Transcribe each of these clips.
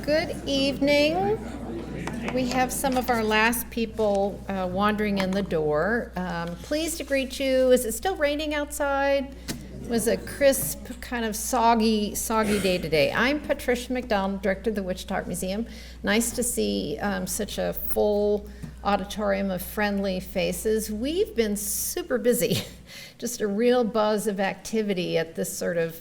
Good evening. We have some of our last people wandering in the door. Pleased to greet you. Is it still raining outside? It was a crisp, kind of soggy day today. I'm Patricia McDonald, director of the Wichita Art Museum. Nice to see such a full auditorium of friendly faces. We've been super busy. Just a real buzz of activity at this sort of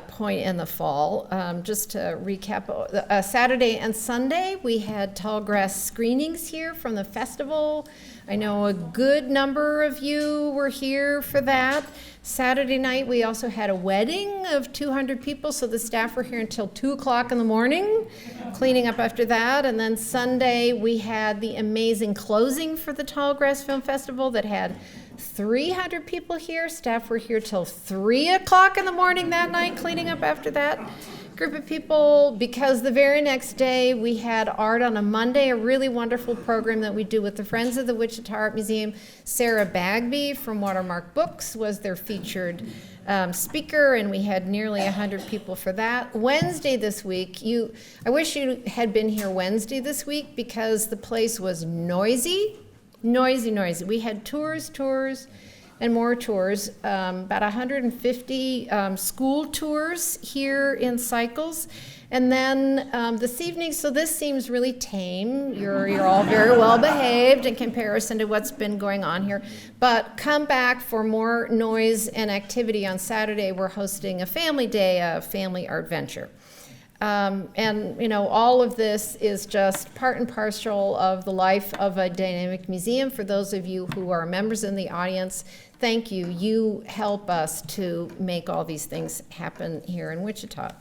point in the fall. Just to recap, Saturday and Sunday we had tall grass screenings here from the festival. I know a good number of you were here for that. Saturday night we also had a wedding of 200 people, so the staff were here until 2 o'clock in the morning, cleaning up after that. And then Sunday we had the amazing closing for the Tall Grass Film Festival that had 300 people here. Staff were here till 3 o'clock in the morning that night, cleaning up after that group of people, because the very next day we had art on a Monday, a really wonderful program that we do with the Friends of the Wichita Art Museum. Sarah Bagby from Watermark Books was their featured speaker, and we had nearly 100 people for that. Wednesday this week, I wish you had been here Wednesday this week, because the place was noisy. We had tours, and more tours, about 150 school tours here in cycles. And then this evening, so this seems really tame. You're all very well behaved in comparison to what's been going on here. But come back for more noise and activity on Saturday. We're hosting a family day, a family art venture. And all of this is just part and parcel of the life of a dynamic museum. For those of you who are members in the audience, thank you. You help us to make all these things happen here in Wichita.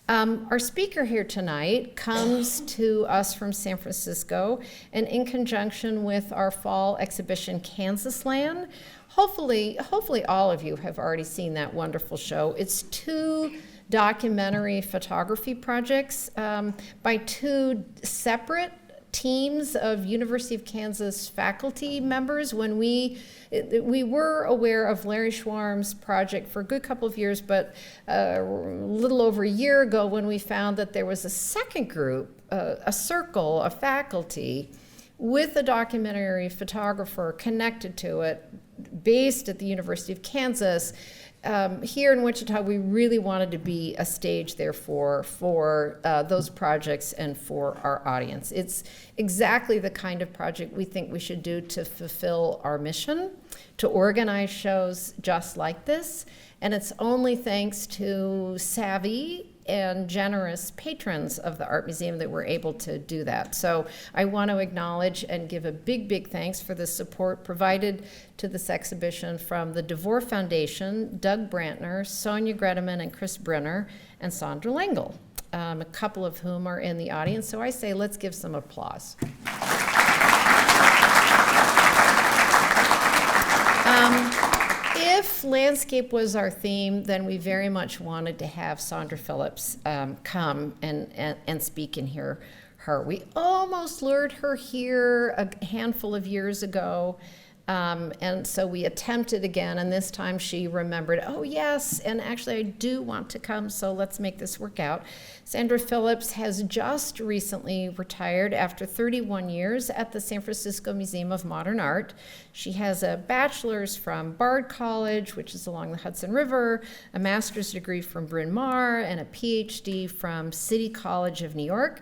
Our speaker here tonight comes to us from San Francisco, and in conjunction with our fall exhibition, Kansas Land. Hopefully all of you have already seen that wonderful show. It's 2 documentary photography projects by 2 separate teams of University of Kansas faculty members. When we were aware of Larry Schwarm's project for a good couple of years, but a little over a year ago when we found that there was a second group, a circle of faculty with a documentary photographer connected to it, based at the University of Kansas. Here in Wichita, we really wanted to be a stage there for those projects and for our audience. It's exactly the kind of project we think we should do to fulfill our mission, to organize shows just like this. And it's only thanks to savvy and generous patrons of the Art Museum that we're able to do that. So I want to acknowledge and give a big thanks for the support provided to this exhibition from the DeVore Foundation, Doug Brantner, Sonia Gredeman, and Chris Brenner, and Sandra Lengel, a couple of whom are in the audience. So I say let's give some applause. If landscape was our theme, then we very much wanted to have Sandra Phillips come and speak and hear her. We almost lured her here a handful of years ago, and so we attempted again, and this time she remembered, oh yes, and actually I do want to come, so let's make this work out. Sandra Phillips has just recently retired after 31 years at the San Francisco Museum of Modern Art. She has a bachelor's from Bard College, which is along the Hudson River, a master's degree from Bryn Mawr, and a PhD from City College of New York,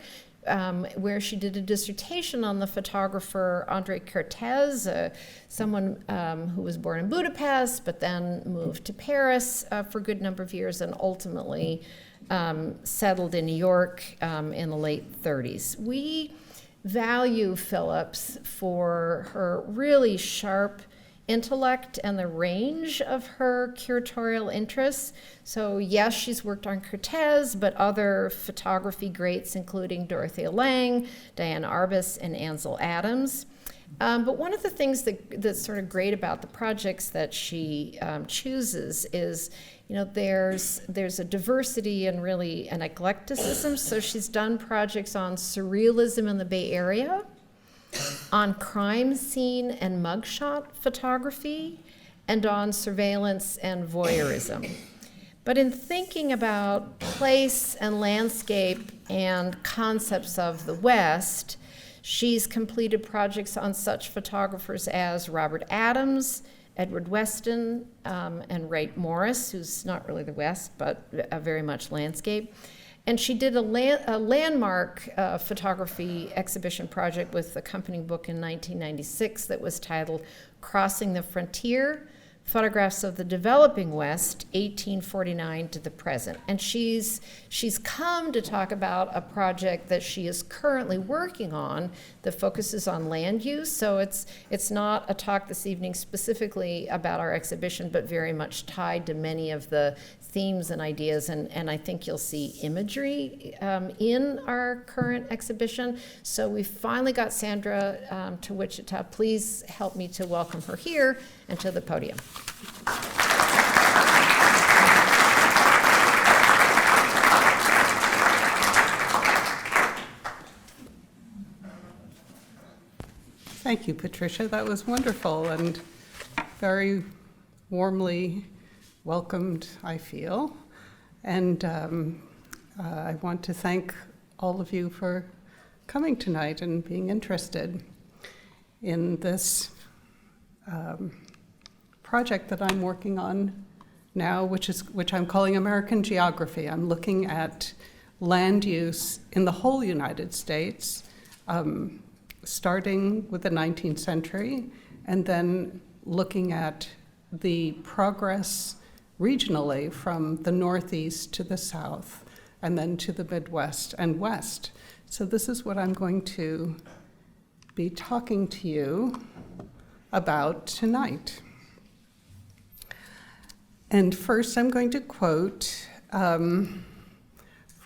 where she did a dissertation on the photographer Andre Cortez, someone who was born in Budapest, but then moved to Paris for a good number of years, and ultimately settled in New York in the late 30s. We value Phillips for her really sharp intellect and the range of her curatorial interests. So yes, she's worked on Cortez, but other photography greats, including Dorothea Lange, Diane Arbus, and Ansel Adams. But one of the things that's sort of great about the projects that she chooses is, there's a diversity and really an eclecticism. So she's done projects on surrealism in the Bay Area, on crime scene and mugshot photography, and on surveillance and voyeurism. But in thinking about place and landscape and concepts of the West, she's completed projects on such photographers as Robert Adams, Edward Weston, and Ray Morris, who's not really the West, but very much landscape. And she did a landmark photography exhibition project with accompanying book in 1996 that was titled Crossing the Frontier, Photographs of the Developing West, 1849 to the Present. And she's come to talk about a project that she is currently working on that focuses on land use. So it's not a talk this evening specifically about our exhibition, but very much tied to many of the themes and ideas, and I think you'll see imagery in our current exhibition. So we finally got Sandra to Wichita. Please help me to welcome her here and to the podium. Thank you, Patricia. That was wonderful and very warmly welcomed, I feel. And I want to thank all of you for coming tonight and being interested in this project that I'm working on now, which I'm calling American Geography. I'm looking at land use in the whole United States, starting with the 19th century, and then looking at the progress regionally from the Northeast to the South, and then to the Midwest and West. So this is what I'm going to be talking to you about tonight. And first I'm going to quote from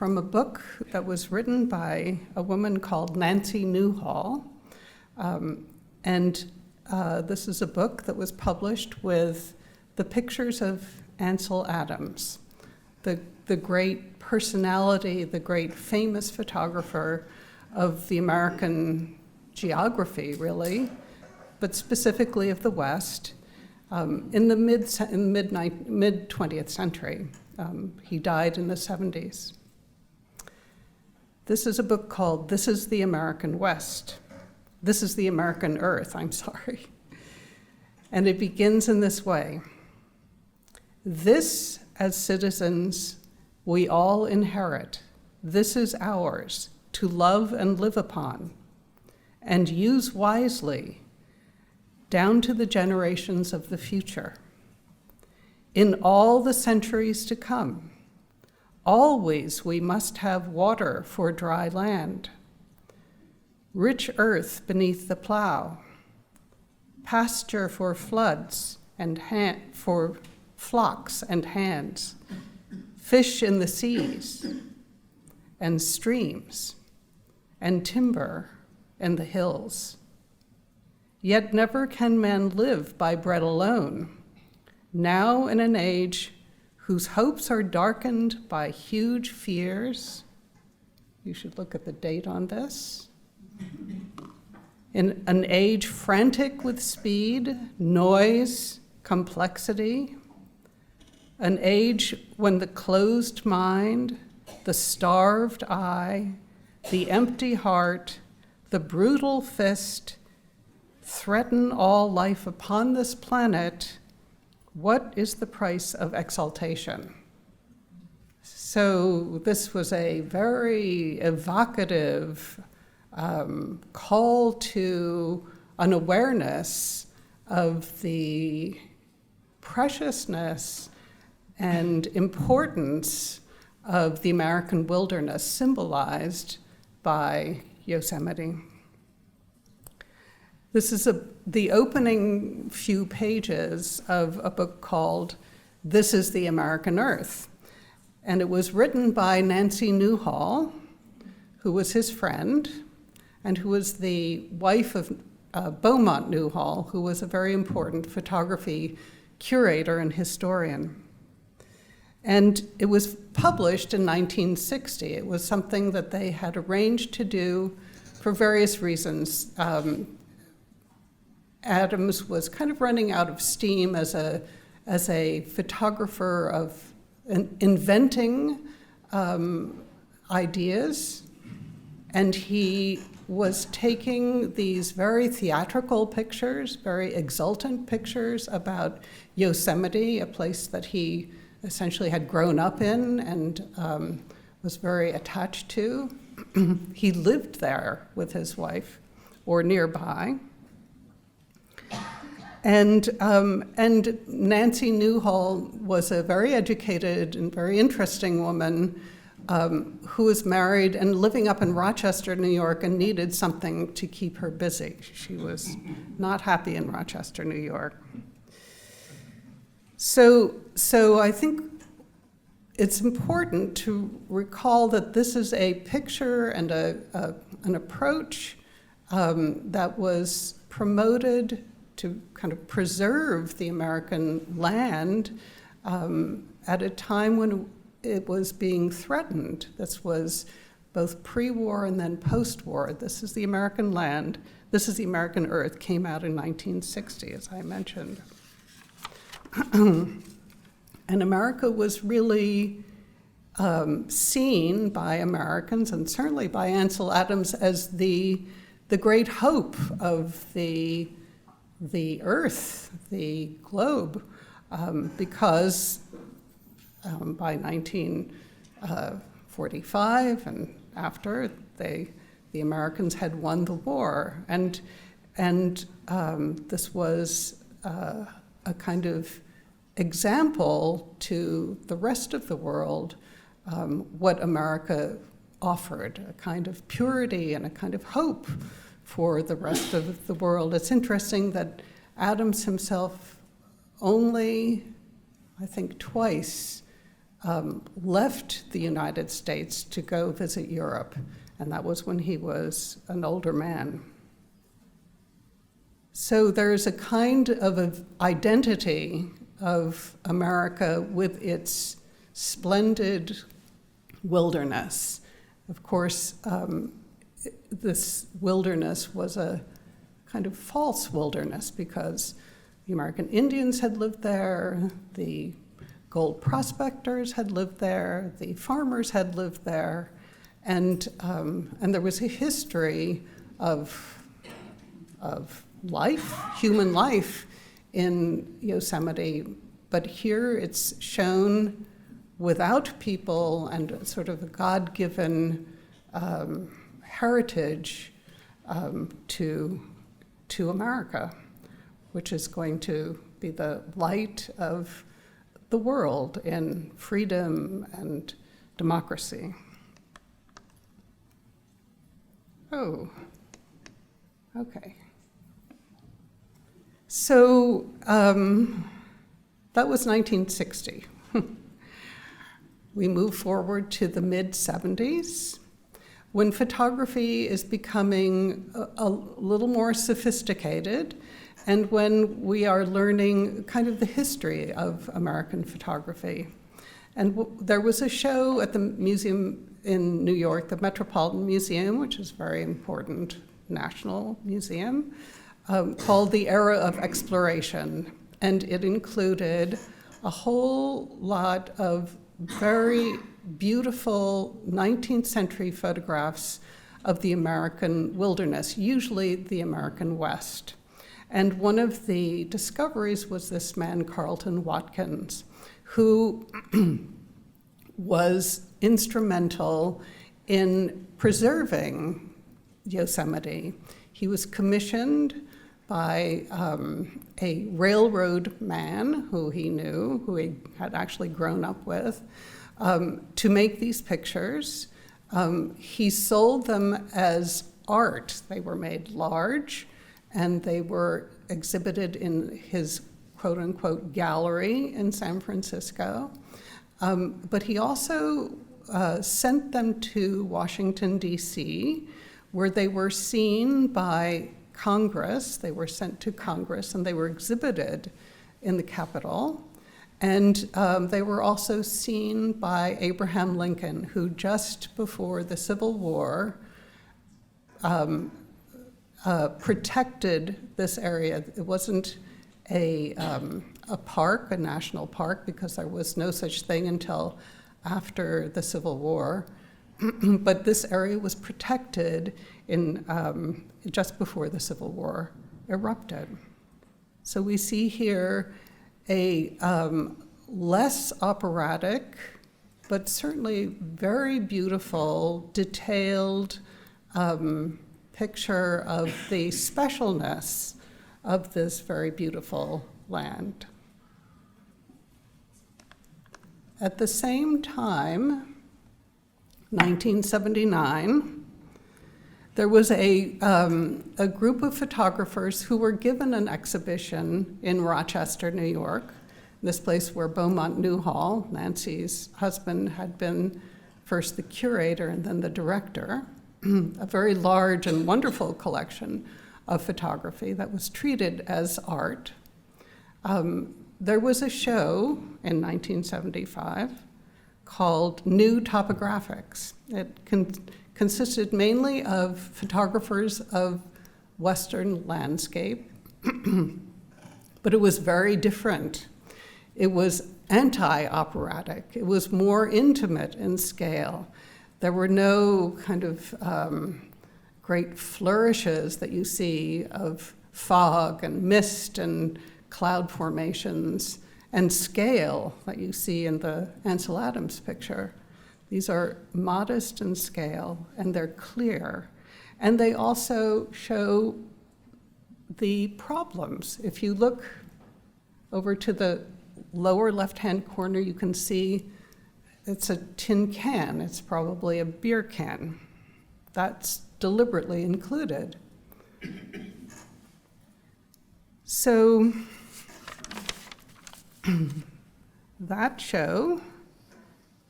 a book that was written by a woman called Nancy Newhall. This is a book that was published with the pictures of Ansel Adams, the great personality, the great famous photographer of the American geography, really, but specifically of the West, in the mid-20th century. He died in the 70s. This is a book called This is the American West. This is the American Earth, I'm sorry. And it begins in this way. This, as citizens, we all inherit. This is ours, to love and live upon, and use wisely, down to the generations of the future. In all the centuries to come, always we must have water for dry land, rich earth beneath the plow, pasture for floods and for flocks and hands, fish in the seas and streams, and timber in the hills. Yet never can man live by bread alone, now in an age whose hopes are darkened by huge fears. You should look at the date on this. In an age frantic with speed, noise, complexity, an age when the closed mind, the starved eye, the empty heart, the brutal fist threaten all life upon this planet, what is the price of exaltation? So this was a very evocative call to an awareness of the preciousness and importance of the American wilderness symbolized by Yosemite. This is the opening few pages of a book called This is the American Earth. And it was written by Nancy Newhall, who was his friend, and who was the wife of Beaumont Newhall, who was a very important photography curator and historian. And it was published in 1960. It was something that they had arranged to do for various reasons. Adams was kind of running out of steam as a photographer of inventing ideas, and he was taking these very theatrical pictures, very exultant pictures about Yosemite, a place that he essentially had grown up in and was very attached to. He lived there with his wife or nearby. And Nancy Newhall was a very educated and very interesting woman who was married and living up in Rochester, New York, and needed something to keep her busy. She was not happy in Rochester, New York. So I think it's important to recall that this is a picture and an approach that was promoted to kind of preserve the American land at a time when it was being threatened. This was both pre-war and then post-war. This is the American land. This is the American earth, came out in 1960, as I mentioned. And America was really seen by Americans, and certainly by Ansel Adams, as the great hope of the earth, the globe, because by 1945 and after, the Americans had won the war, and this was a kind of example to the rest of the world what America offered, a kind of purity and a kind of hope for the rest of the world. It's interesting that Adams himself only, I think, twice left the United States to go visit Europe, and that was when he was an older man. So there's a kind of identity of America with its splendid wilderness. Of course, this wilderness was a kind of false wilderness because the American Indians had lived there, the gold prospectors had lived there, the farmers had lived there, and there was a history of life, human life, in Yosemite, but here it's shown without people and sort of a God-given heritage to America, which is going to be the light of the world in freedom and democracy. Oh, okay. So that was 1960. We move forward to the mid-70s, when photography is becoming a little more sophisticated, and when we are learning kind of the history of American photography. And there was a show at the museum in New York, the Metropolitan Museum, which is a very important national museum, called The Era of Exploration. And it included a whole lot of very beautiful 19th century photographs of the American wilderness, usually the American West. And one of the discoveries was this man, Carlton Watkins, who was instrumental in preserving Yosemite. He was commissioned by a railroad man who he knew, who he had actually grown up with, to make these pictures. He sold them as art. They were made large, and they were exhibited in his quote-unquote gallery in San Francisco. But he also sent them to Washington, D.C., where they were seen by Congress. They were sent to Congress, and they were exhibited in the Capitol. And they were also seen by Abraham Lincoln, who just before the Civil War protected this area. It wasn't a a park, a national park, because there was no such thing until after the Civil War. But this area was protected in just before the Civil War erupted. So we see here a less operatic, but certainly very beautiful, detailed picture of the specialness of this very beautiful land. At the same time, 1979, there was a group of photographers who were given an exhibition in Rochester, New York, this place where Beaumont Newhall, Nancy's husband, had been first the curator and then the director, a very large and wonderful collection of photography that was treated as art. There was a show in 1975 called New Topographics. It consisted mainly of photographers of Western landscape, but it was very different. It was anti-operatic. It was more intimate in scale. There were no kind of great flourishes that you see of fog and mist and cloud formations and scale that you see in the Ansel Adams picture. These are modest in scale, and they're clear. And they also show the problems. If you look over to the lower left-hand corner, you can see it's a tin can. It's probably a beer can. That's deliberately included. So that show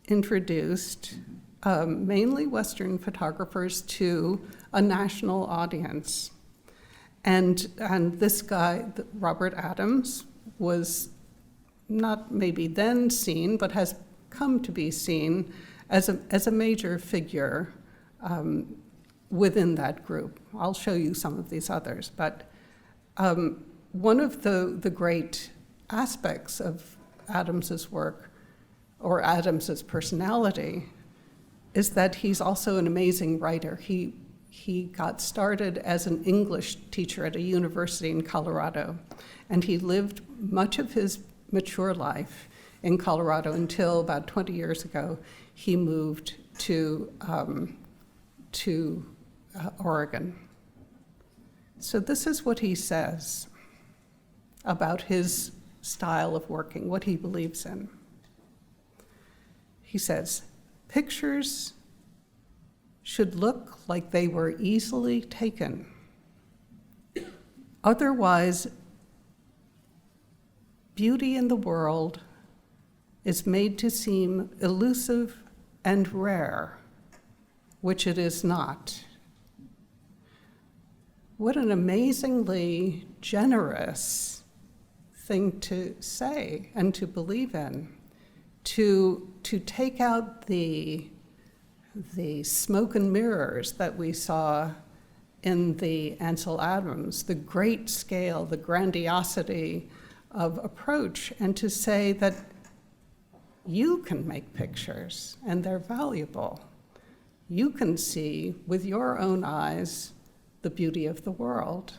introduced mainly Western photographers to a national audience. And this guy, Robert Adams, was not maybe then seen, but has come to be seen as a major figure within that group. I'll show you some of these others, but one of the great aspects of Adams's work, or Adams's personality, is that he's also an amazing writer. He got started as an English teacher at a university in Colorado, and he lived much of his mature life in Colorado until about 20 years ago. He moved to Oregon. So this is what he says about his style of working, what he believes in. He says, "Pictures should look like they were easily taken. Otherwise, beauty in the world is made to seem elusive and rare, which it is not." What an amazingly generous thing to say and to believe in, to take out the smoke and mirrors that we saw in the Ansel Adams, the great scale, the grandiosity of approach, and to say that you can make pictures and they're valuable. You can see with your own eyes the beauty of the world.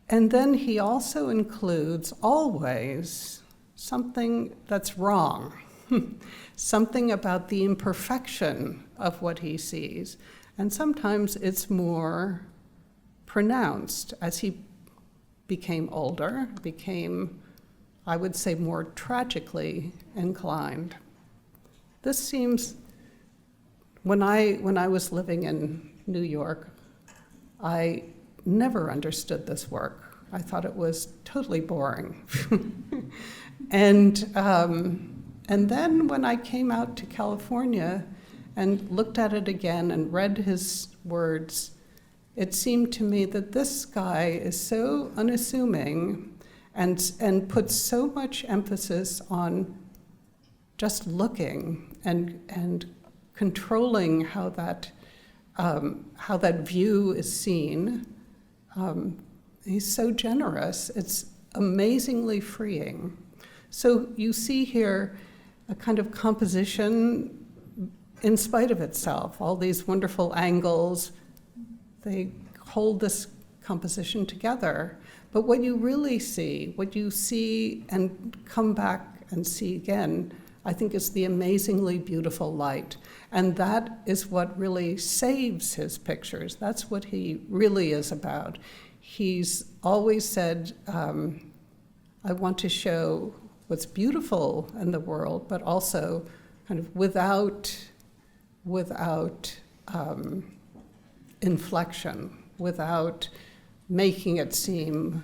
And then he also includes always something that's wrong, something about the imperfection of what he sees. And sometimes it's more pronounced as he became older, became, I would say, more tragically inclined. This seems, when I was living in New York, I never understood this work. I thought it was totally boring. And then when I came out to California and looked at it again and read his words, it seemed to me that this guy is so unassuming and puts so much emphasis on just looking and controlling how that view is seen. He's so generous. amazingly freeing. So you see here a kind of composition in spite of itself, all these wonderful angles, they hold this composition together. But what you really see, what you see and come back and see again, I think is the amazingly beautiful light. And that is what really saves his pictures. That's what he really is about. He's always said, I want to show what's beautiful in the world, but also kind of without inflection, without making it seem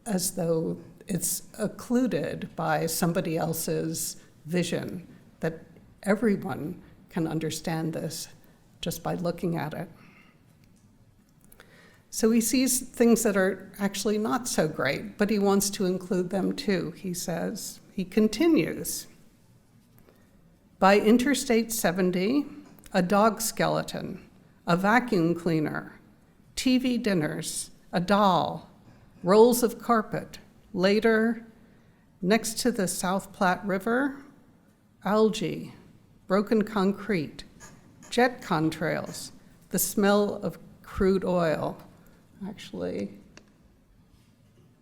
as though it's occluded by somebody else's vision, that everyone can understand this just by looking at it. So he sees things that are actually not so great, but he wants to include them too, he says. He continues. By Interstate 70, a dog skeleton, a vacuum cleaner, TV dinners, a doll, rolls of carpet. Later, next to the South Platte River, algae, broken concrete, jet contrails, the smell of crude oil. Actually,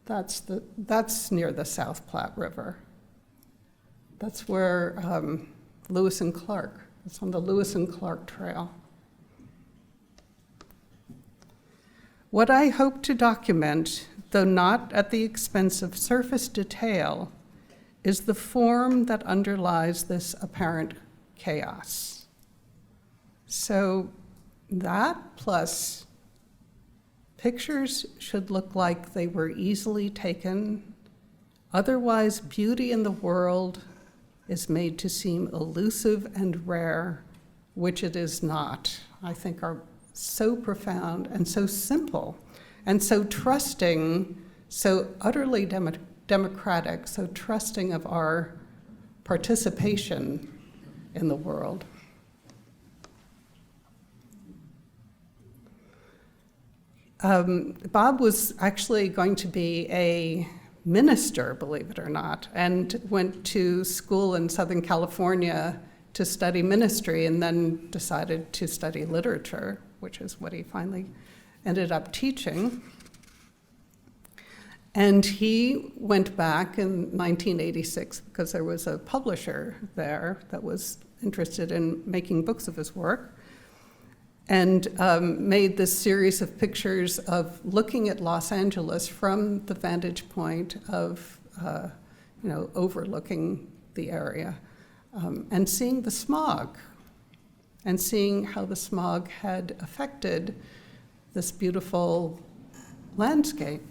that's near the South Platte River. That's where Lewis and Clark, it's on the Lewis and Clark Trail. What I hope to document, though not at the expense of surface detail, is the form that underlies this apparent chaos. So that plus pictures should look like they were easily taken. Otherwise, beauty in the world is made to seem elusive and rare, which it is not. I think are so profound and so simple and so trusting, so utterly democratic, so trusting of our participation in the world. Bob was actually going to be a minister, believe it or not, and went to school in Southern California to study ministry and then decided to study literature, which is what he finally ended up teaching. And he went back in 1986 because there was a publisher there that was interested in making books of his work, and made this series of pictures of looking at Los Angeles from the vantage point of, overlooking the area, and seeing the smog, and seeing how the smog had affected this beautiful landscape.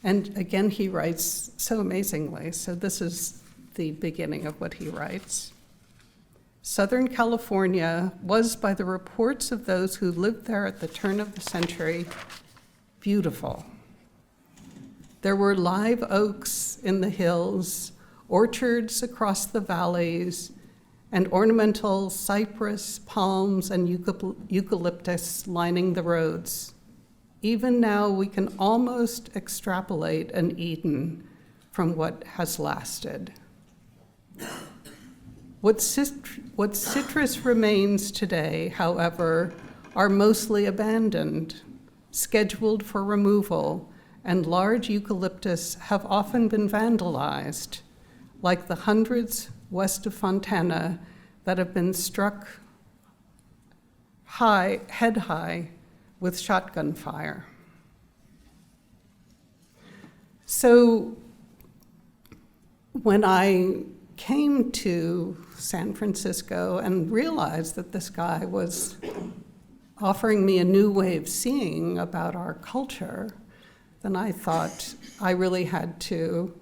And again, he writes so amazingly. So this is the beginning of what he writes. Southern California was, by the reports of those who lived there at the turn of the century, beautiful. There were live oaks in the hills, orchards across the valleys, and ornamental cypress, palms, and eucalyptus lining the roads. Even now, we can almost extrapolate an Eden from what has lasted. What citrus remains today, however, are mostly abandoned, scheduled for removal, and large eucalyptus have often been vandalized, like the hundreds west of Fontana that have been struck head high, with shotgun fire. So when I came to San Francisco and realized that this guy was offering me a new way of seeing about our culture, then I thought I really had to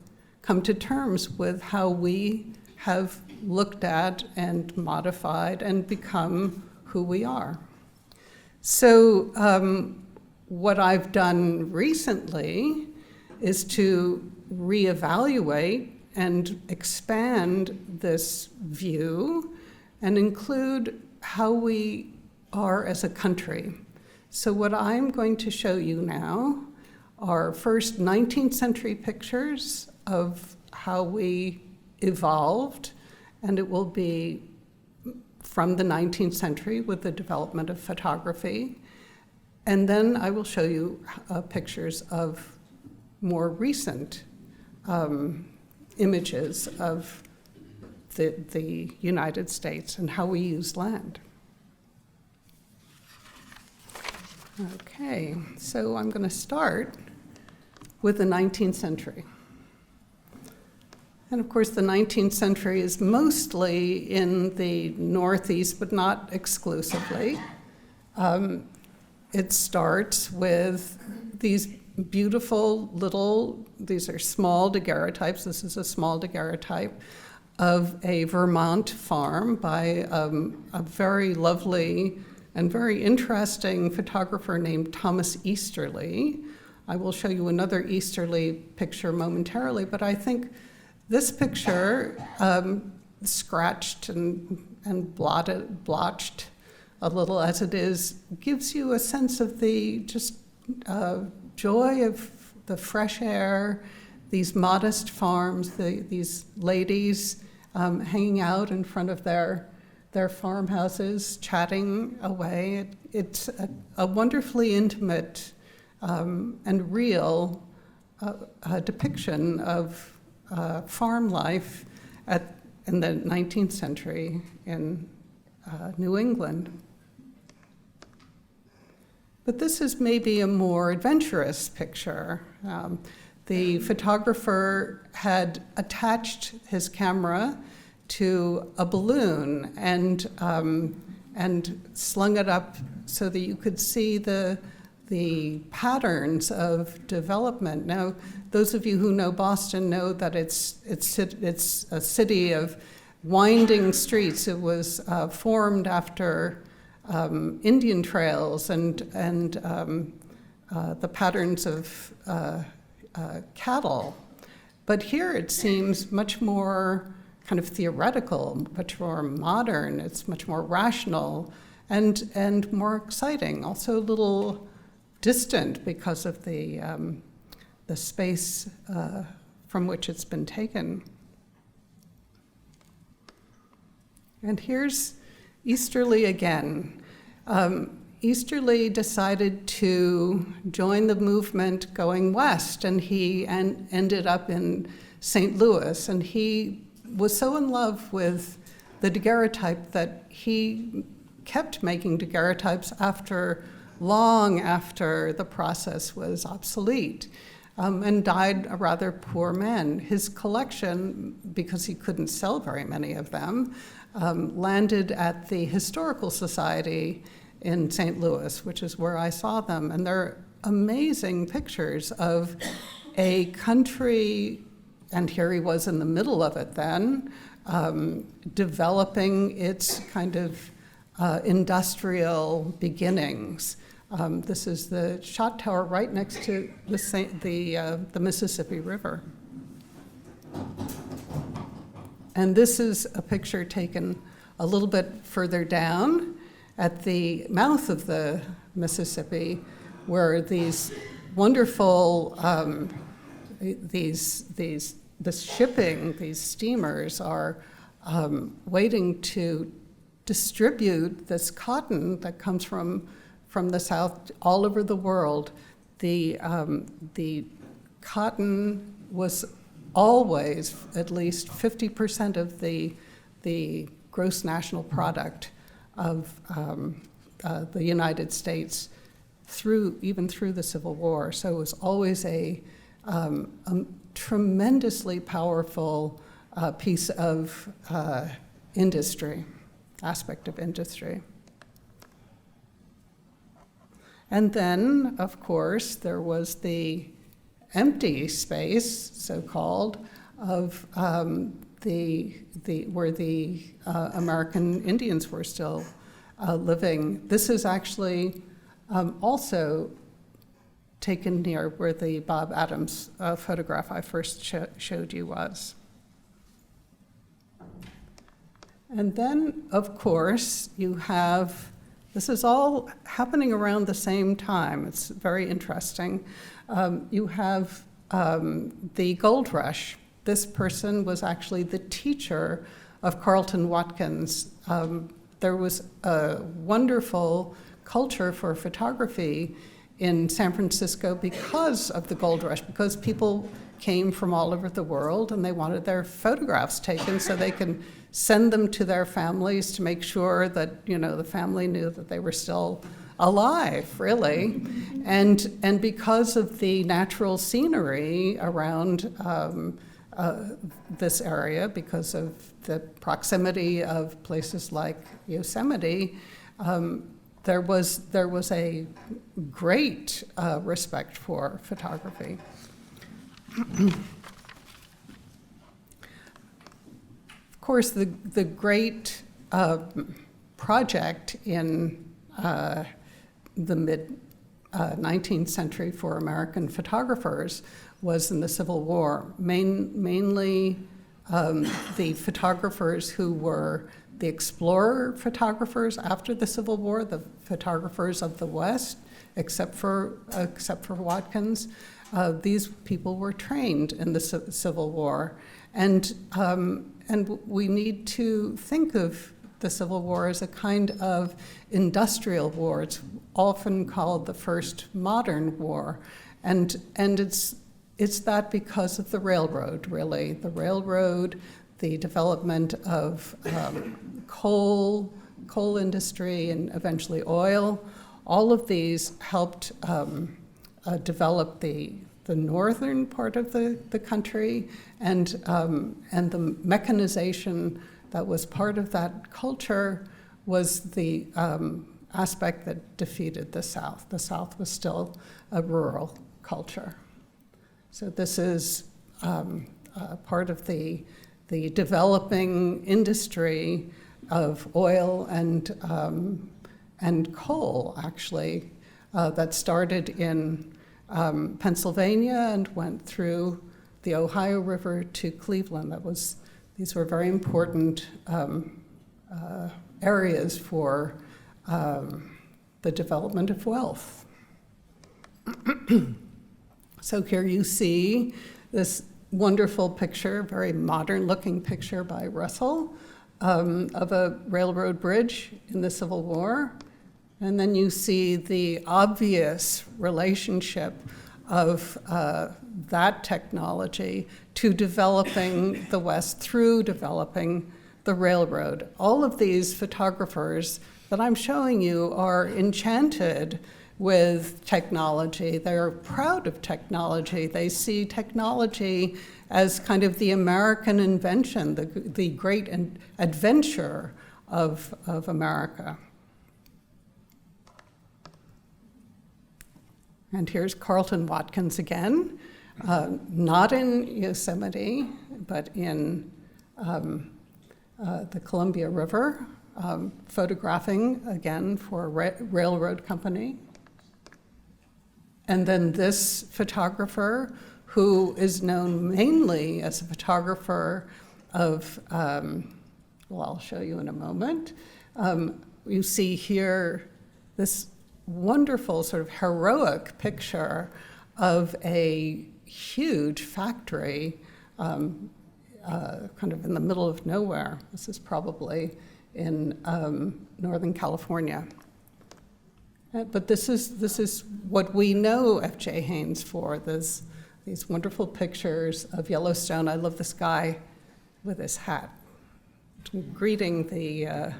come to terms with how we have looked at and modified and become who we are. So what I've done recently is to reevaluate and expand this view and include how we are as a country. So what I'm going to show you now are first 19th century pictures of how we evolved, and it will be from the 19th century with the development of photography. And then I will show you pictures of more recent images of the United States and how we use land. Okay, so I'm going to start with the 19th century. And of course, the 19th century is mostly in the Northeast, but not exclusively. It starts with these beautiful little, these are small daguerreotypes. This is a small daguerreotype of a Vermont farm by a very lovely and very interesting photographer named Thomas Easterly. I will show you another Easterly picture momentarily, but I think this picture, scratched and blotched a little as it is, gives you a sense of the just joy of the fresh air, these modest farms, these ladies hanging out in front of their farmhouses, chatting away. It's a wonderfully intimate and real depiction of farm life in the 19th century in New England. But this is maybe a more adventurous picture. The photographer had attached his camera to a balloon and slung it up so that you could see the patterns of development. Now, those of you who know Boston know that it's a city of winding streets. It was formed after Indian trails and the patterns of cattle. But here it seems much more kind of theoretical, much more modern. It's much more rational and more exciting. Also a little distant because of the space from which it's been taken. And here's Easterly again. Easterly decided to join the movement going west, and he ended up in St. Louis. And he was so in love with the daguerreotype that he kept making daguerreotypes long after the process was obsolete, and died a rather poor man. His collection, because he couldn't sell very many of them, landed at the Historical Society in St. Louis, which is where I saw them. And they're amazing pictures of a country, and here he was in the middle of it then, developing its kind of industrial beginnings. This is the shot tower right next to the Mississippi River. And this is a picture taken a little bit further down at the mouth of the Mississippi, where these wonderful, the shipping, these steamers are waiting to distribute this cotton that comes from the South all over the world. The cotton was always at least 50% of the gross national product of the United States even through the Civil War. So it was always a tremendously powerful piece of industry, aspect of industry. And then, of course, there was the empty space, so-called, of where the American Indians were still living. This is actually also taken near where the Bob Adams photograph I first showed you was. And then, of course, you have, this is all happening around the same time. It's very interesting. You have the gold rush. This person was actually the teacher of Carleton Watkins. There was a wonderful culture for photography in San Francisco because of the gold rush, because people came from all over the world and they wanted their photographs taken so they can send them to their families to make sure that, you know, the family knew that they were still alive, really. And because of the natural scenery around this area, because of the proximity of places like Yosemite, there was a great respect for photography. Of course, the great project in the mid-19th century for American photographers was in the Civil War. Mainly the photographers who were the explorer photographers after the Civil War, the photographers of the West, except for Watkins. These people were trained in the Civil War, and we need to think of the Civil War as a kind of industrial war. It's often called the first modern war, and it's that because of the railroad, really. The railroad, the development of coal industry, and eventually oil. All of these helped develop the northern part of the country, and the mechanization that was part of that culture was the aspect that defeated the South. The South was still a rural culture. So this is part of the developing industry of oil and coal, actually, that started in Pennsylvania and went through the Ohio River to Cleveland. These were very important areas for the development of wealth. So here you see this wonderful picture, very modern-looking picture by Russell of a railroad bridge in the Civil War. And then you see the obvious relationship of that technology to developing the West through developing the railroad. All of these photographers that I'm showing you are enchanted with technology. They're proud of technology. They see technology as kind of the American invention, the great adventure of America. And here's Carleton Watkins again, not in Yosemite, but in the Columbia River, photographing again for a railroad company. And then this photographer, who is known mainly as a photographer of, well, I'll show you in a moment. You see here this wonderful sort of heroic picture of a huge factory kind of in the middle of nowhere. This is probably in Northern California. But this is what we know F.J. Haynes for, these wonderful pictures of Yellowstone. I love this guy with his hat greeting the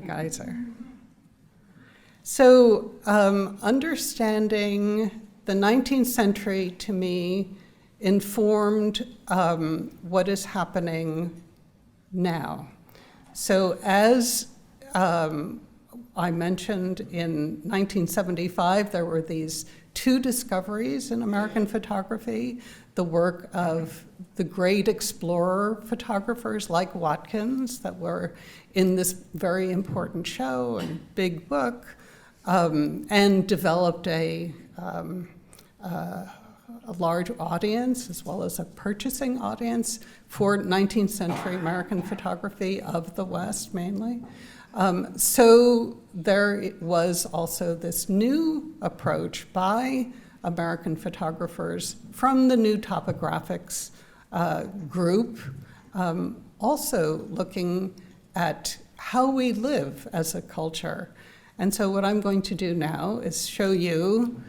geyser. So understanding the 19th century, to me, informed what is happening now. So as I mentioned, in 1975, there were these two discoveries in American photography, the work of the great explorer photographers like Watkins that were in this very important show and big book, and developed a large audience as well as a purchasing audience for 19th century American photography of the West mainly. So there was also this new approach by American photographers from the New Topographics group, also looking at how we live as a culture. And so what I'm going to do now is show you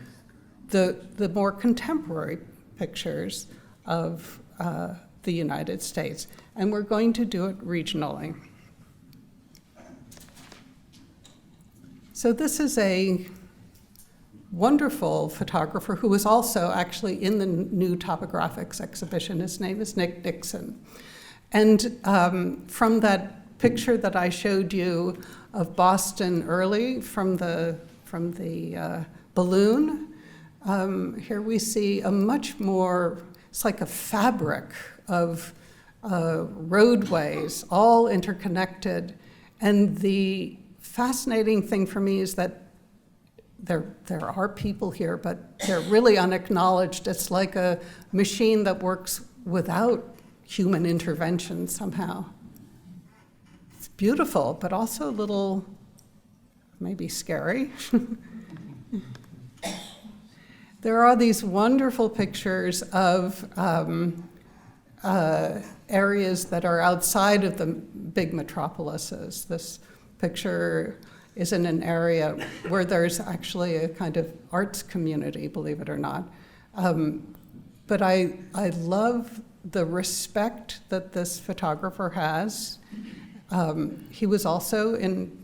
the more contemporary pictures of the United States. And we're going to do it regionally. So this is a wonderful photographer who was also actually in the New Topographics exhibition. His name is Rineke Dijkstra. And from that picture that I showed you of Boston early from the balloon, here we see a much more, it's like a fabric of roadways, all interconnected. And the fascinating thing for me is that there are people here, but they're really unacknowledged. It's like a machine that works without human intervention somehow. It's beautiful, but also a little maybe scary. There are these wonderful pictures of areas that are outside of the big metropolises. This picture is in an area where there's actually a kind of arts community, believe it or not. But I love the respect that this photographer has. He was also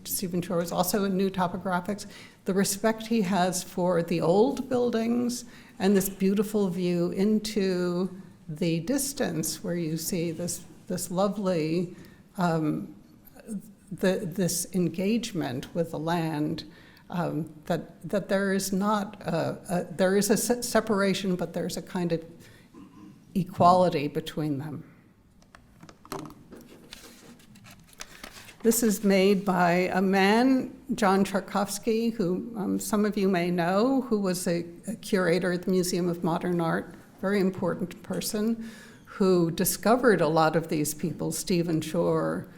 Stephen Shore was also in New Topographics. The respect he has for the old buildings and this beautiful view into the distance where you see this lovely, this engagement with the land, that there is not, there is a separation, but there's a kind of equality between them. This is made by a man, John Charkovsky, who some of you may know, who was a curator at the Museum of Modern Art, very important person, who discovered a lot of these people, Stephen Shore,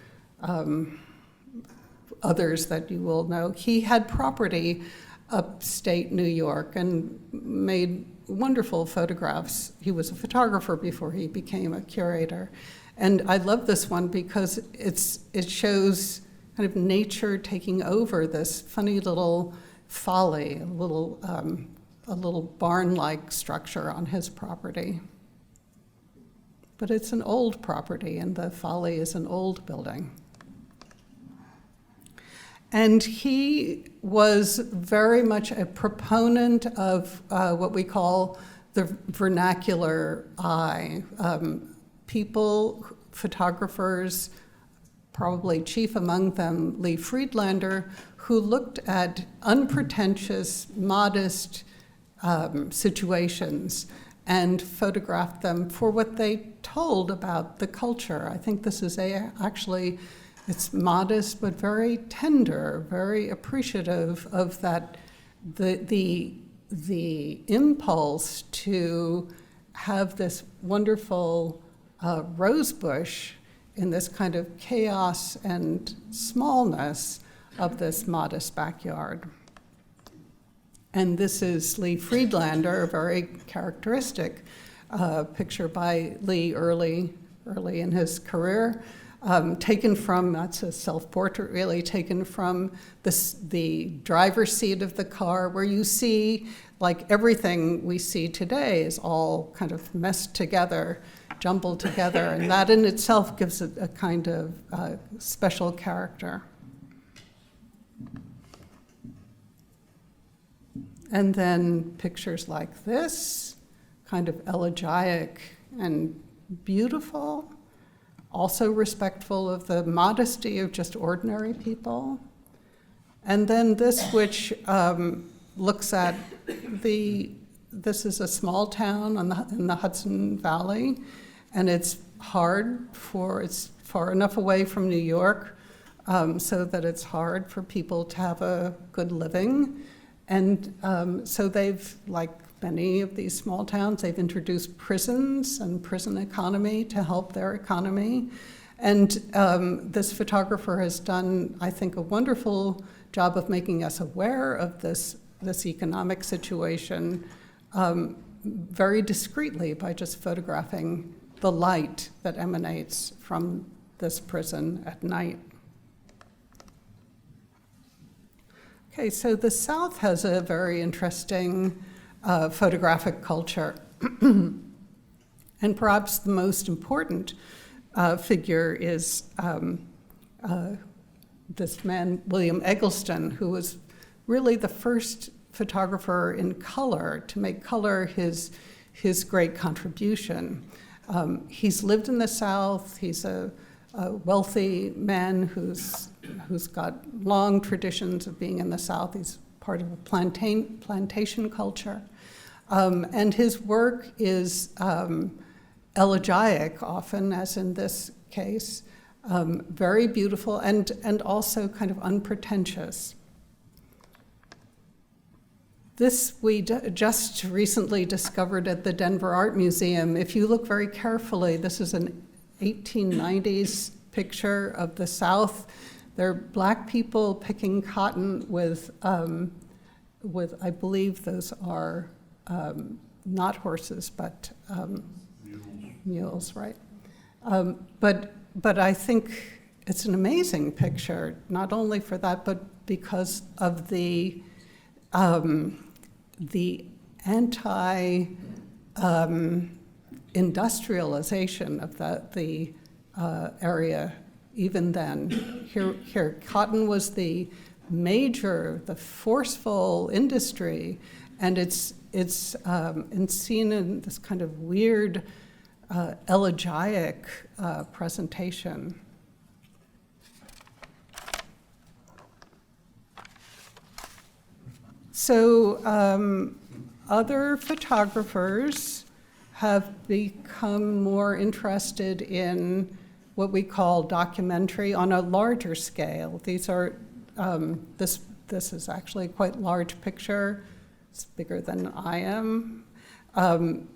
others that you will know. He had property upstate New York and made wonderful photographs. He was a photographer before he became a curator. And I love this one because it shows kind of nature taking over this funny little folly, a little barn-like structure on his property. But it's an old property, and the folly is an old building. And he was very much a proponent of what we call the vernacular eye. People, photographers, probably chief among them, Lee Friedlander, who looked at unpretentious, modest situations and photographed them for what they told about the culture. I think this is actually, it's modest but very tender, very appreciative of that, the impulse to have this wonderful rose bush in this kind of chaos and smallness of this modest backyard. And this is Lee Friedlander, a very characteristic picture by Lee early in his career, taken from, that's a self-portrait really, taken from the driver's seat of the car, where you see, like everything we see today is all kind of messed together, jumbled together, and that in itself gives it a kind of special character. And then pictures like this, kind of elegiac and beautiful, also respectful of the modesty of just ordinary people. And then this, which looks at this is a small town in the Hudson Valley, and it's far enough away from New York so that it's hard for people to have a good living. And so they've, like many of these small towns, they've introduced prisons and prison economy to help their economy. And this photographer has done, I think, a wonderful job of making us aware of this economic situation very discreetly by just photographing the light that emanates from this prison at night. Okay, so the South has a very interesting photographic culture. And perhaps the most important figure is this man, William Eggleston, who was really the first photographer in color to make color his great contribution. He's lived in the South. He's a wealthy man who's got long traditions of being in the South. He's part of a plantation culture. And his work is elegiac often, as in this case, very beautiful and also kind of unpretentious. This we just recently discovered at the Denver Art Museum. If you look very carefully, this is an 1890s picture of the South. There are black people picking cotton with I believe those are not horses, but mules, right? But I think it's an amazing picture, not only for that, but because of the anti-industrialization of the area even then. Here, cotton was the forceful industry, and it's seen in this kind of weird elegiac presentation. So other photographers have become more interested in what we call documentary on a larger scale. These are, this is actually a quite large picture. It's bigger than I am. And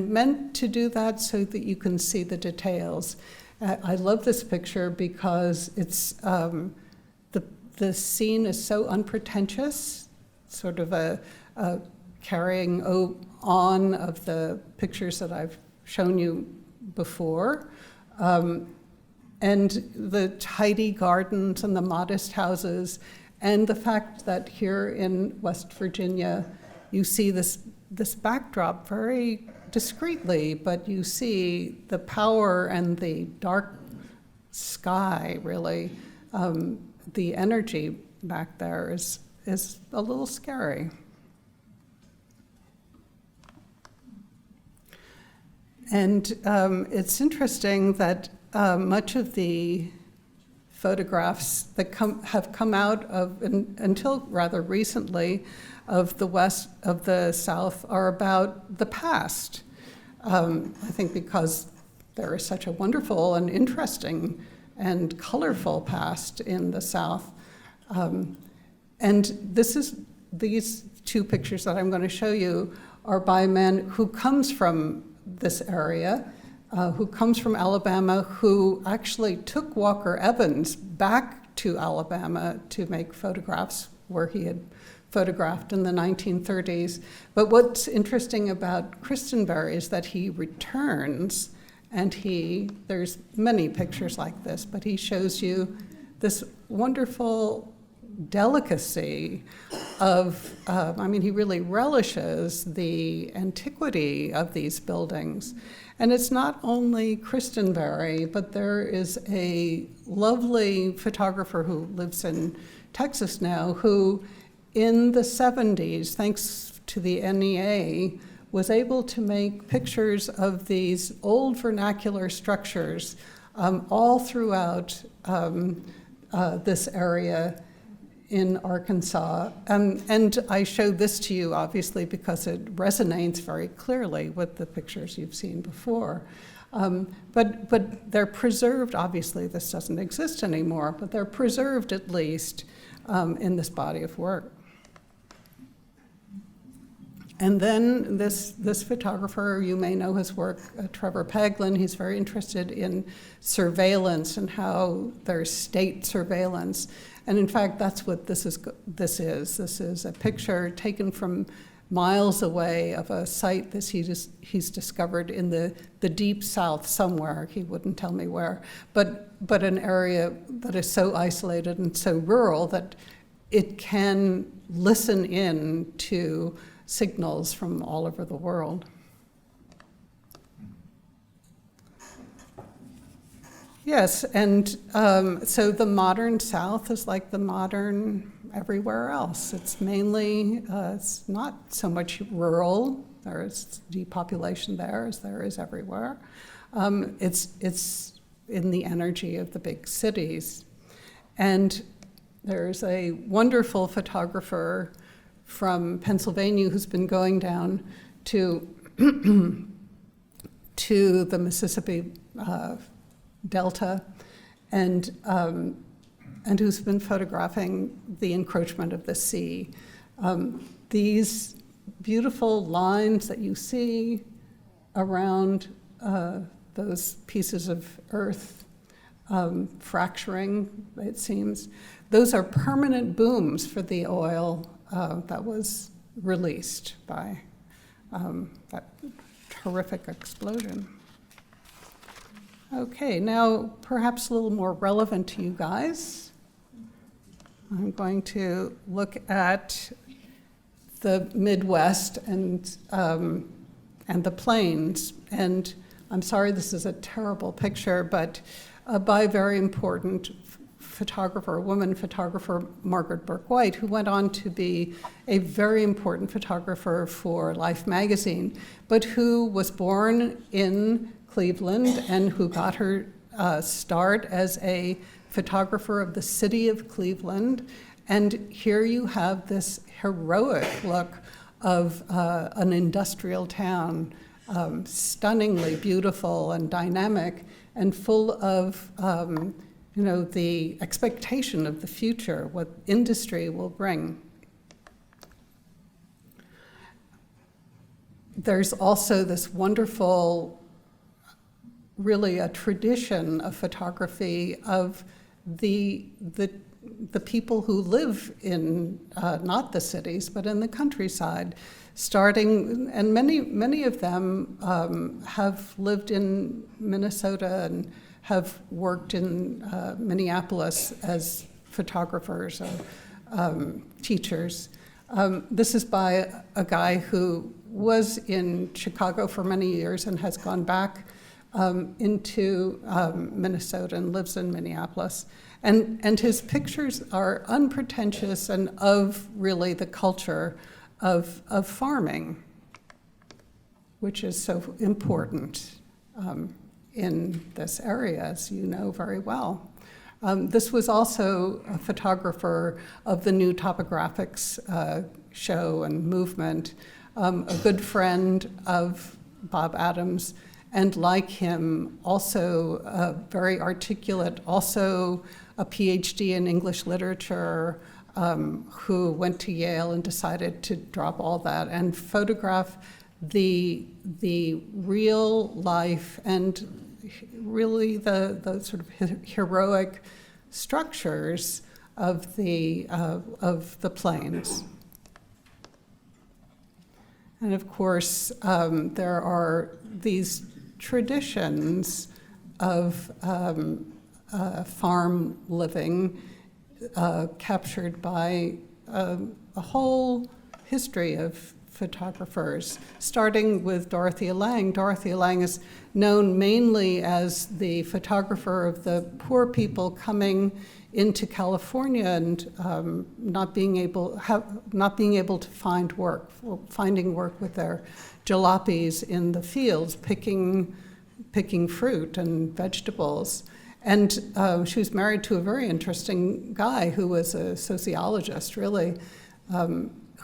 meant to do that so that you can see the details. I love this picture because it's, the scene is so unpretentious, sort of a carrying on of the pictures that I've shown you before. And the tidy gardens and the modest houses, and the fact that here in West Virginia, you see this backdrop very discreetly, but you see the power and the dark sky, really. The energy back there is a little scary. And it's interesting that much of the photographs that have come out of, until rather recently, of the West, of the South, are about the past. I think because there is such a wonderful and interesting and colorful past in the South. And these two pictures that I'm going to show you are by a man who comes from this area, who comes from Alabama, who actually took Walker Evans back to Alabama to make photographs where he had photographed in the 1930s. But what's interesting about Christenberry is that he returns, and there's many pictures like this, but he shows you this wonderful delicacy of, he really relishes the antiquity of these buildings. And it's not only Christenberry, but there is a lovely photographer who lives in Texas now, who in the 70s, thanks to the NEA, was able to make pictures of these old vernacular structures all throughout this area in Arkansas. And I showed this to you, obviously, because it resonates very clearly with the pictures you've seen before. But they're preserved, obviously this doesn't exist anymore, but they're preserved at least in this body of work. And then this photographer, you may know his work, Trevor Paglen. He's very interested in surveillance and how there's state surveillance. And in fact, that's what this is. This is a picture taken from miles away of a site that he's discovered in the deep south somewhere. He wouldn't tell me where, but an area that is so isolated and so rural that it can listen in to signals from all over the world. Yes, and so the modern South is like the modern everywhere else. It's mainly, it's not so much rural. There is depopulation there as there is everywhere. It's in the energy of the big cities. And there's a wonderful photographer from Pennsylvania who's been going down to to the Mississippi Delta, and who's been photographing the encroachment of the sea. These beautiful lines that you see around those pieces of earth fracturing, it seems, those are permanent booms for the oil that was released by that horrific explosion. Okay, now perhaps a little more relevant to you guys. I'm going to look at the Midwest and the plains. And I'm sorry this is a terrible picture, but by a very important photographer, woman photographer, Margaret Burke-White, who went on to be a very important photographer for Life magazine, but who was born in Cleveland and who got her start as a photographer of the city of Cleveland. And here you have this heroic look of an industrial town, stunningly beautiful and dynamic and full of the expectation of the future, what industry will bring. There's also this wonderful, really a tradition of photography of the people who live in not the cities but in the countryside, starting, and many of them have lived in Minnesota and have worked in Minneapolis as photographers or teachers. This is by a guy who was in Chicago for many years and has gone back into Minnesota and lives in Minneapolis. And his pictures are unpretentious and of really the culture of farming, which is so important in this area, as you know very well. This was also a photographer of the new topographics show and movement, a good friend of Bob Adams, and like him, also very articulate, also a PhD in English literature, who went to Yale and decided to drop all that and photograph the real life and really the sort of heroic structures of the plains. And of course, there are these traditions of farm living captured by a whole history of photographers, starting with Dorothea Lange. Dorothea Lange is known mainly as the photographer of the poor people coming into California and not being able to find work, finding work with their jalopies in the fields, picking fruit and vegetables. And she was married to a very interesting guy who was a sociologist, really,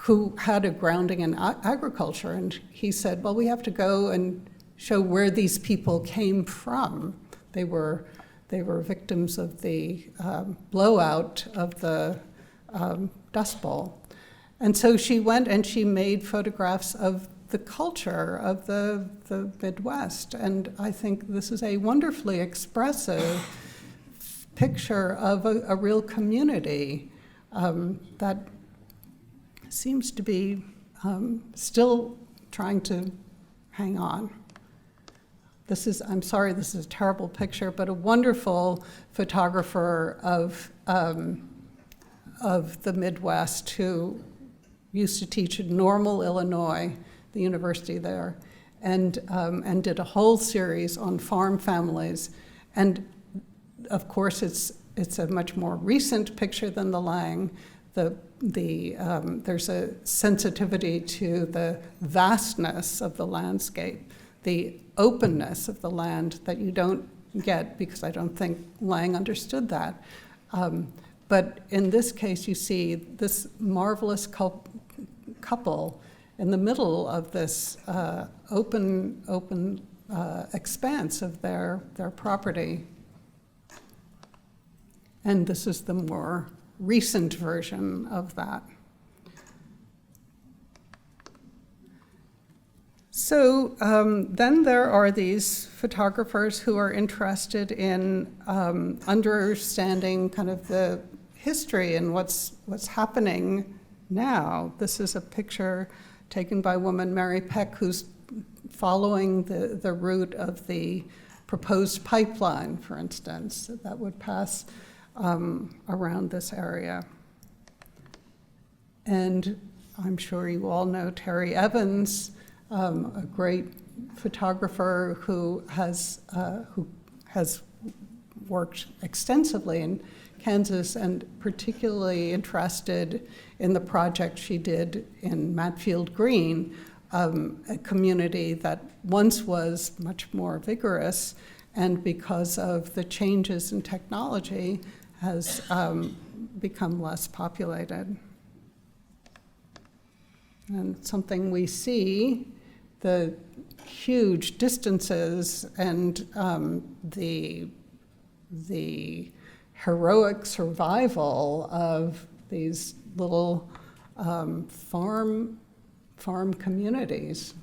who had a grounding in agriculture. And he said, well, we have to go and show where these people came from. They were victims of the blowout of the Dust Bowl. And so she went and she made photographs of the culture of the Midwest. And I think this is a wonderfully expressive picture of a real community that seems to be still trying to hang on. This is, I'm sorry, this is a terrible picture, but a wonderful photographer of the Midwest who used to teach in Normal, Illinois, the university there, and did a whole series on farm families. And of course, it's a much more recent picture than the Lang. There's a sensitivity to the vastness of the landscape, the openness of the land that you don't get, because I don't think Lang understood that. But in this case, you see this marvelous couple in the middle of this open expanse of their property. And this is the more recent version of that. So then there are these photographers who are interested in understanding kind of the history and what's happening now. This is a picture taken by a woman, Mary Peck, who's following the route of the proposed pipeline, for instance, that would pass around this area. And I'm sure you all know Terry Evans, a great photographer who has worked extensively in Kansas and particularly interested in the project she did in Matfield Green, a community that once was much more vigorous, and because of the changes in technology has become less populated. And something we see, the huge distances and the heroic survival of these little farm communities.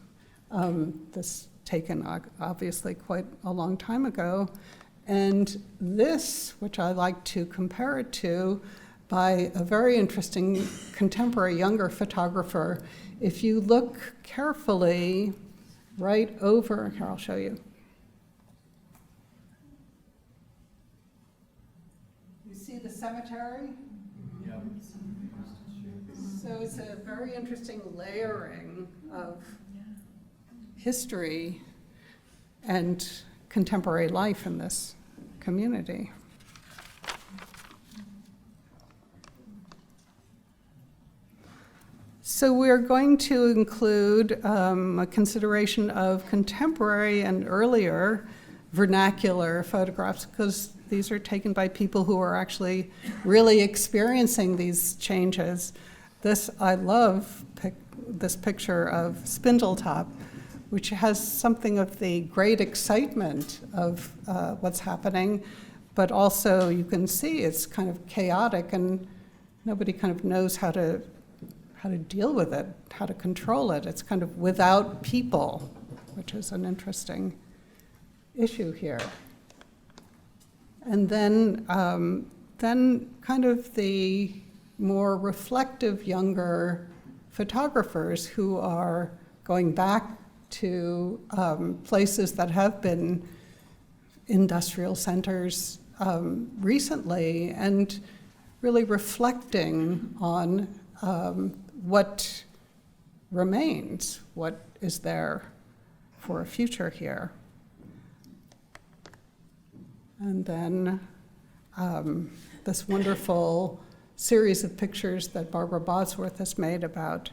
This taken obviously quite a long time ago. And this, which I like to compare it to, by a very interesting contemporary younger photographer. If you look carefully right over, here I'll show you. You see the cemetery? Yep. So it's a very interesting layering of history and contemporary life in this community. So we're going to include a consideration of contemporary and earlier vernacular photographs, because these are taken by people who are actually really experiencing these changes. This, I love this picture of Spindletop, which has something of the great excitement of what's happening, but also you can see it's kind of chaotic and nobody kind of knows how to deal with it, how to control it. It's kind of without people, which is an interesting issue here. And then kind of the more reflective younger photographers who are going back to places that have been industrial centers recently and really reflecting on what remains, what is there for a future here. And then this wonderful series of pictures that Barbara Bosworth has made about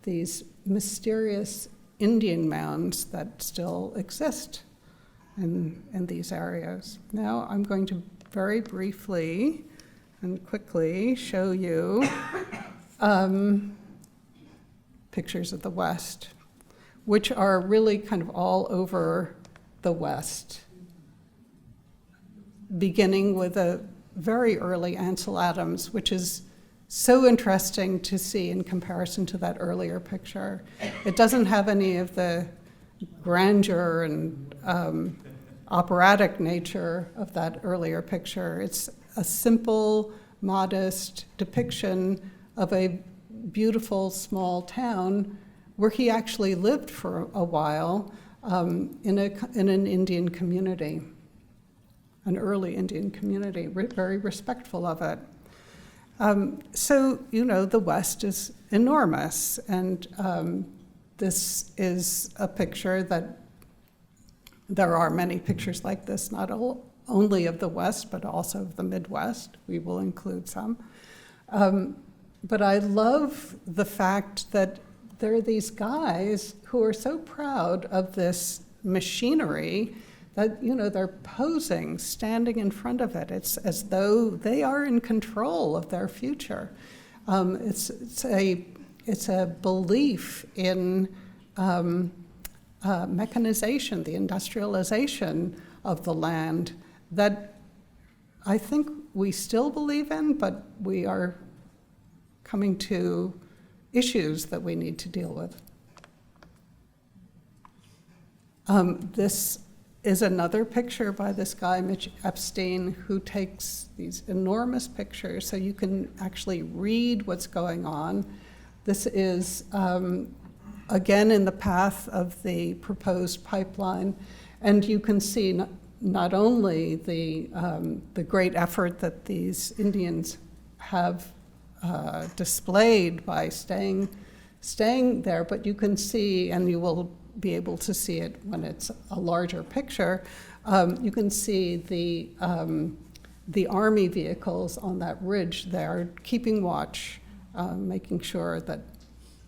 these mysterious Indian mounds that still exist in these areas. Now I'm going to very briefly and quickly show you pictures of the West, which are really kind of all over the West, beginning with a very early Ansel Adams, which is so interesting to see in comparison to that earlier picture. It doesn't have any of the grandeur and operatic nature of that earlier picture. It's a simple, modest depiction of a beautiful small town where he actually lived for a while in an Indian community, an early Indian community, very respectful of it. So, the West is enormous, and this is a picture that there are many pictures like this, not only of the West, but also of the Midwest. We will include some. But I love the fact that there are these guys who are so proud of this machinery that, they're posing, standing in front of it. It's as though they are in control of their future. It's a belief in mechanization, the industrialization of the land that I think we still believe in, but we are coming to issues that we need to deal with. This is another picture by this guy, Mitch Epstein, who takes these enormous pictures so you can actually read what's going on. This is, again, in the path of the proposed pipeline, and you can see not only the great effort that these Indians have displayed by staying there, but you can see, and you will be able to see it when it's a larger picture, you can see the Army vehicles on that ridge there keeping watch, making sure that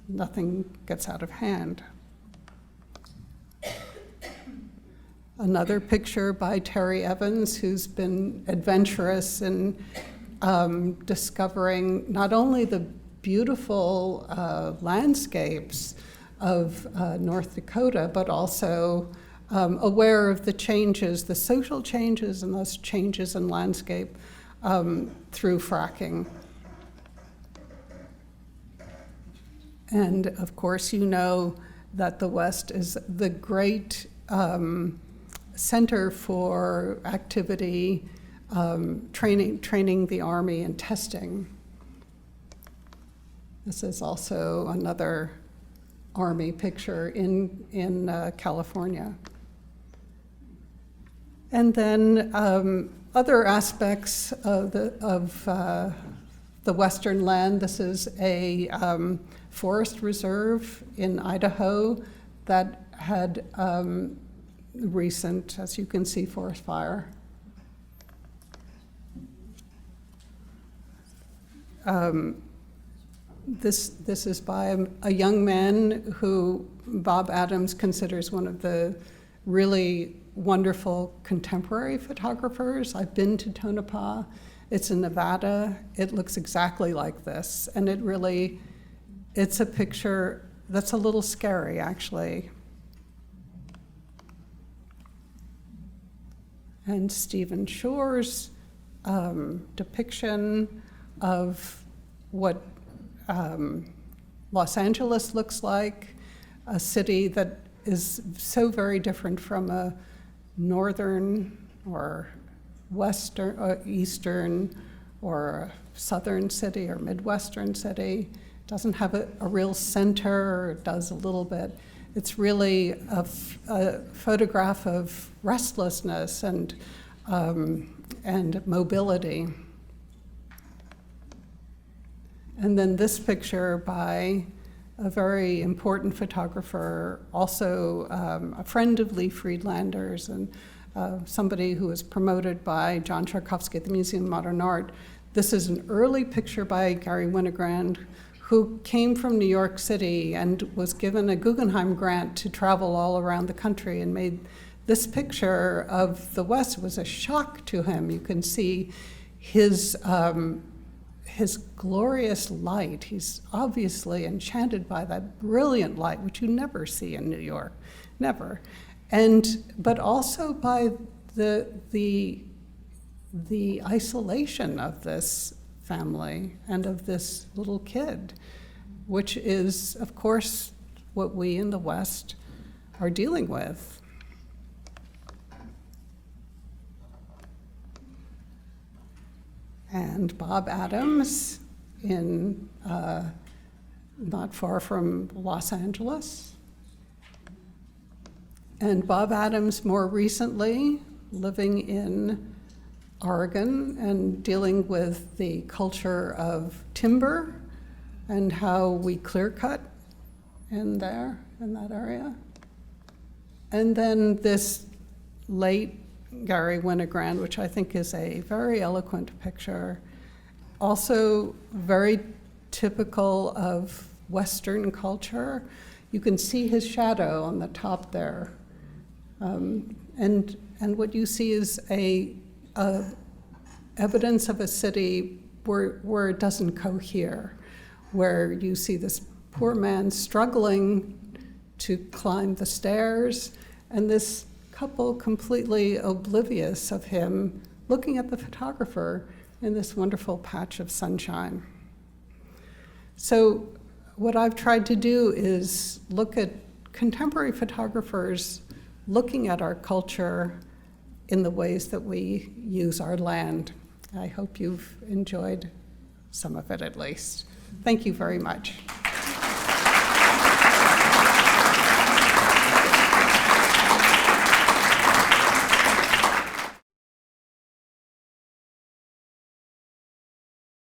nothing gets out of hand. Another picture by Terry Evans, who's been adventurous in discovering not only the beautiful landscapes of North Dakota, but also aware of the changes, the social changes and those changes in landscape through fracking. And of course, that the West is the great center for activity, training the Army and testing. This is also another Army picture in California. And then other aspects of the Western land. This is a forest reserve in Idaho that had recent, as you can see, forest fire. This is by a young man who Bob Adams considers one of the really wonderful contemporary photographers. I've been to Tonopah. It's in Nevada. It looks exactly like this. And it's a picture that's a little scary, actually. And Stephen Shore's depiction of what Los Angeles looks like, a city that is so very different from a northern or western or eastern or southern city or midwestern city. It doesn't have a real center, or it does a little bit. It's really a photograph of restlessness and mobility. And then this picture by a very important photographer, also a friend of Lee Friedlander's and somebody who was promoted by John Charkovsky at the Museum of Modern Art. This is an early picture by Gary Winogrand, who came from New York City and was given a Guggenheim grant to travel all around the country and made this picture of the West. It was a shock to him. You can see his glorious light. He's obviously enchanted by that brilliant light, which you never see in New York, never. But also by the isolation of this family and of this little kid, which is, of course, what we in the West are dealing with. And Bob Adams in not far from Los Angeles. And Bob Adams, more recently, living in Oregon and dealing with the culture of timber and how we clear cut in there, in that area. And then this late Gary Winogrand, which I think is a very eloquent picture, also very typical of Western culture. You can see his shadow on the top there. And what you see is a evidence of a city where it doesn't cohere, where you see this poor man struggling to climb the stairs, and this couple completely oblivious of him looking at the photographer in this wonderful patch of sunshine. So what I've tried to do is look at contemporary photographers looking at our culture in the ways that we use our land. I hope you've enjoyed some of it at least. Thank you very much.